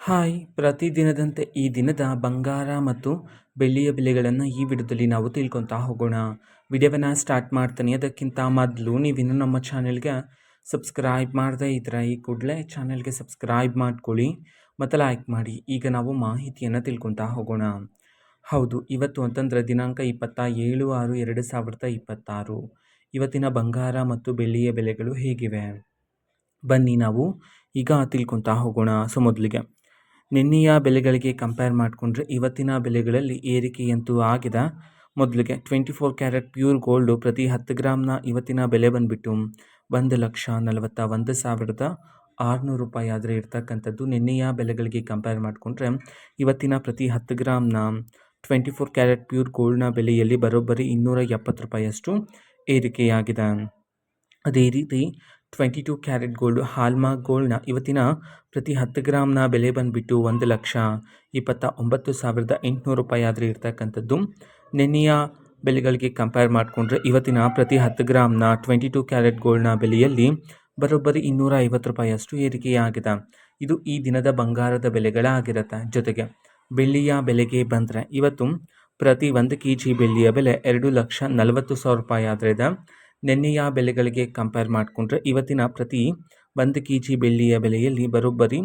Hi ಪ್ರತಿದಿನದಂತೆ ಈ ದಿನದ ಬಂಗಾರ ಮತ್ತು ಬೆಳ್ಳಿಯ ಬೆಲೆಗಳನ್ನು ಈ ವಿಡಿಯೋದಲ್ಲಿ ನಾವು ತಿಳ್ಕೊತಾ ಹೋಗೋಣ. ವಿಡಿಯೋವನ್ನು ಸ್ಟಾರ್ಟ್ ಮಾಡ್ತೀನಿ. ಅದಕ್ಕಿಂತ ಮೊದಲು ನೀವಿನ್ನೂ ನಮ್ಮ ಚಾನೆಲ್ಗೆ ಸಬ್ಸ್ಕ್ರೈಬ್ ಮಾಡದೇ ಇದ್ದರೆ ಈ ಕೂಡಲೇ ಚಾನೆಲ್ಗೆ ಸಬ್ಸ್ಕ್ರೈಬ್ ಮಾಡ್ಕೊಳ್ಳಿ ಮತ್ತು ಲೈಕ್ ಮಾಡಿ. ಈಗ ನಾವು ಮಾಹಿತಿಯನ್ನು ತಿಳ್ಕೊತಾ ಹೋಗೋಣ. ಹೌದು, ಇವತ್ತು ಅಂತಂದರೆ ದಿನಾಂಕ 27/6/2026. ಇವತ್ತಿನ ಬಂಗಾರ ಮತ್ತು ಬೆಳ್ಳಿಯ ಬೆಲೆಗಳು ಹೇಗಿವೆ ಬನ್ನಿ ನಾವು ಈಗ ತಿಳ್ಕೊತಾ ಹೋಗೋಣ. ಸೊ ಮೊದಲಿಗೆ ನಿನ್ನೆಯ ಬೆಲೆಗಳಿಗೆ ಕಂಪೇರ್ ಮಾಡಿಕೊಂಡ್ರೆ ಇವತ್ತಿನ ಬೆಲೆಗಳಲ್ಲಿ ಏರಿಕೆಯಂತೂ ಆಗಿದೆ. ಮೊದಲಿಗೆ 24 ಕ್ಯಾರೆಟ್ ಪ್ಯೂರ್ ಗೋಲ್ಡು ಪ್ರತಿ 10 ಗ್ರಾಮ್ನ ಇವತ್ತಿನ ಬೆಲೆ ಬಂದುಬಿಟ್ಟು 1,41,600 ರೂಪಾಯಿ ಆದರೆ ಇರ್ತಕ್ಕಂಥದ್ದು. ನಿನ್ನೆಯ ಬೆಲೆಗಳಿಗೆ ಕಂಪೇರ್ ಮಾಡಿಕೊಂಡ್ರೆ ಇವತ್ತಿನ ಪ್ರತಿ 10 ಗ್ರಾಮ್ನ 24 ಕ್ಯಾರೆಟ್ ಪ್ಯೂರ್ ಗೋಲ್ಡ್ನ ಬೆಲೆಯಲ್ಲಿ ಬರೋಬ್ಬರಿ 270 ರೂಪಾಯಿಯಷ್ಟು ಏರಿಕೆಯಾಗಿದೆ. ಅದೇ ರೀತಿ 22 ಕ್ಯಾರೆಟ್ ಗೋಲ್ಡು ಹಾಲ್ಮಾರ್ಕ್ ಗೋಲ್ಡ್ನ ಇವತ್ತಿನ ಪ್ರತಿ 10 ಗ್ರಾಮ್ನ ಬೆಲೆ ಬಂದುಬಿಟ್ಟು 1,29,800 ರೂಪಾಯಿ ಆದರೆ ಇರ್ತಕ್ಕಂಥದ್ದು. ನಿನ್ನೆಯ ಬೆಲೆಗಳಿಗೆ ಕಂಪೇರ್ ಮಾಡಿಕೊಂಡ್ರೆ ಇವತ್ತಿನ ಪ್ರತಿ 10 ಗ್ರಾಮ್ನ 22 ಕ್ಯಾರೆಟ್ ಗೋಲ್ಡ್ನ ಬೆಲೆಯಲ್ಲಿ ಬರೋಬ್ಬರಿ 250 ರೂಪಾಯಿಯಷ್ಟು ಏರಿಕೆಯಾಗಿದೆ. ಇದು ಈ ದಿನದ ಬಂಗಾರದ ಬೆಲೆಗಳಾಗಿರುತ್ತೆ. ಜೊತೆಗೆ ಬೆಳ್ಳಿಯ ಬೆಲೆಗೆ ಬಂದರೆ ಇವತ್ತು ಪ್ರತಿ 1 kg ಬೆಳ್ಳಿಯ ಬೆಲೆ 2,40,000 ರೂಪಾಯಿ ಆದರೆ ಇದೆ. ನಿನ್ನೆಯ ಬೆಲೆಗಳಿಗೆ ಕಂಪೇರ್ ಮಾಡಿಕೊಂಡ್ರೆ ಇವತ್ತಿನ ಪ್ರತಿ 1 kg ಬೆಳ್ಳಿಯ ಬೆಲೆಯಲ್ಲಿ ಬರೋಬ್ಬರಿ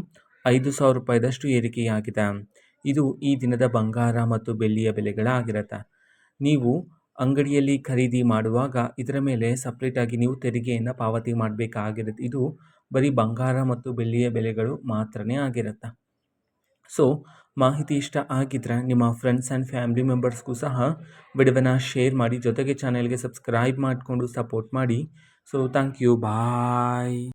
5,000 ರೂಪಾಯಿದಷ್ಟು ಏರಿಕೆಯಾಗಿದೆ. ಇದು ಈ ದಿನದ ಬಂಗಾರ ಮತ್ತು ಬೆಳ್ಳಿಯ ಬೆಲೆಗಳಾಗಿರುತ್ತೆ. ನೀವು ಅಂಗಡಿಯಲ್ಲಿ ಖರೀದಿ ಮಾಡುವಾಗ ಇದರ ಮೇಲೆ ಸಪ್ರೇಟಾಗಿ ನೀವು ತೆರಿಗೆಯನ್ನು ಪಾವತಿ ಮಾಡಬೇಕಾಗಿರುತ್ತೆ. ಇದು ಬರೀ ಬಂಗಾರ ಮತ್ತು ಬೆಳ್ಳಿಯ ಬೆಲೆಗಳು ಮಾತ್ರನೇ ಆಗಿರುತ್ತೆ. ಸೊ ಮಾಹಿತಿ ಇಷ್ಟ ಆಗಿದ್ರೆ ನಿಮ್ಮ ಫ್ರೆಂಡ್ಸ್ ಆ್ಯಂಡ್ ಫ್ಯಾಮಿಲಿ ಮೆಂಬರ್ಸ್ಗೂ ಸಹ ವಿಡಿಯೋವನ್ನು ಶೇರ್ ಮಾಡಿ. ಜೊತೆಗೆ ಚಾನೆಲ್ಗೆ ಸಬ್ಸ್ಕ್ರೈಬ್ ಮಾಡಿಕೊಂಡು ಸಪೋರ್ಟ್ ಮಾಡಿ. So thank you, bye.